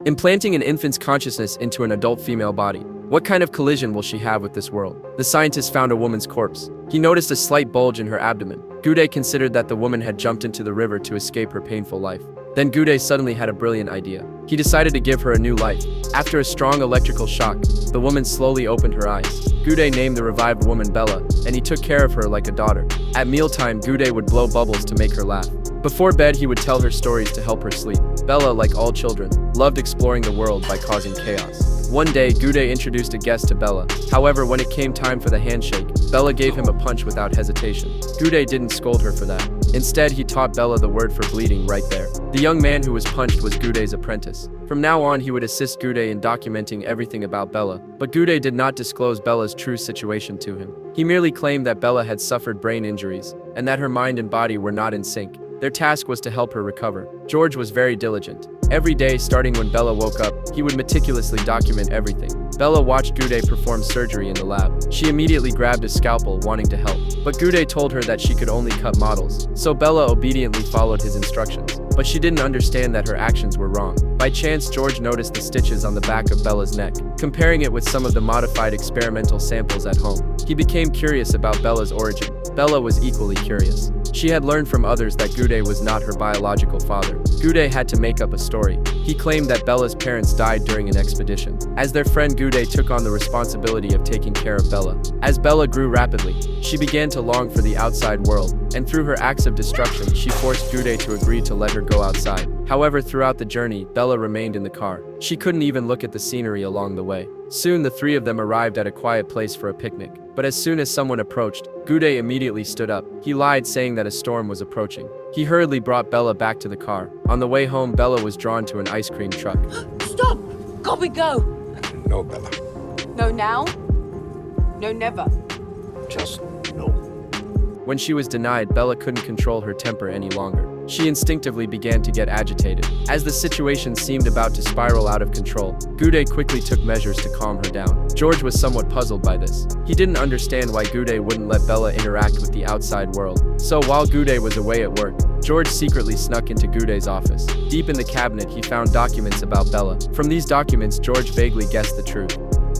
Implanting an infant's consciousness into an adult female body. What kind of collision will she have with this world? The scientist found a woman's corpse. He noticed a slight bulge in her abdomen. Gude considered that the woman had jumped into the river to escape her painful life. Then Gude suddenly had a brilliant idea. He decided to give her a new life. After a strong electrical shock, the woman slowly opened her eyes. Gude named the revived woman Bella, and he took care of her like a daughter. At mealtime, Gude would blow bubbles to make her laugh. Before bed, he would tell her stories to help her sleep. Bella, like all children, loved exploring the world by causing chaos. One day, Gude introduced a guest to Bella. However, when it came time for the handshake, Bella gave him a punch without hesitation. Gude didn't scold her for that. Instead, he taught Bella the word for bleeding right there. The young man who was punched was Gude's apprentice. From now on, he would assist Gude in documenting everything about Bella. But Gude did not disclose Bella's true situation to him. He merely claimed that Bella had suffered brain injuries, and that her mind and body were not in sync. Their task was to help her recover. George was very diligent. Every day, starting when Bella woke up, he would meticulously document everything. Bella watched Gude perform surgery in the lab. She immediately grabbed a scalpel, wanting to help. But Gude told her that she could only cut models. So Bella obediently followed his instructions. But she didn't understand that her actions were wrong. By chance, George noticed the stitches on the back of Bella's neck. Comparing it with some of the modified experimental samples at home, he became curious about Bella's origin. Bella was equally curious. She had learned from others that Gude was not her biological father. Gude had to make up a story. He claimed that Bella's parents died during an expedition. As their friend, Gude took on the responsibility of taking care of Bella. As Bella grew rapidly, she began to long for the outside world, and through her acts of destruction, she forced Gude to agree to let her go outside. However, throughout the journey, Bella remained in the car. She couldn't even look at the scenery along the way. Soon, the three of them arrived at a quiet place for a picnic. But as soon as someone approached, Gude immediately stood up. He lied, saying that a storm was approaching. He hurriedly brought Bella back to the car. On the way home, Bella was drawn to an ice cream truck. Stop! God, we go! No, Bella. No now? No never. Just no. When she was denied, Bella couldn't control her temper any longer. She instinctively began to get agitated. As the situation seemed about to spiral out of control, Gude quickly took measures to calm her down. George was somewhat puzzled by this. He didn't understand why Gude wouldn't let Bella interact with the outside world. So while Gude was away at work, George secretly snuck into Gude's office. Deep in the cabinet, he found documents about Bella. From these documents, George vaguely guessed the truth.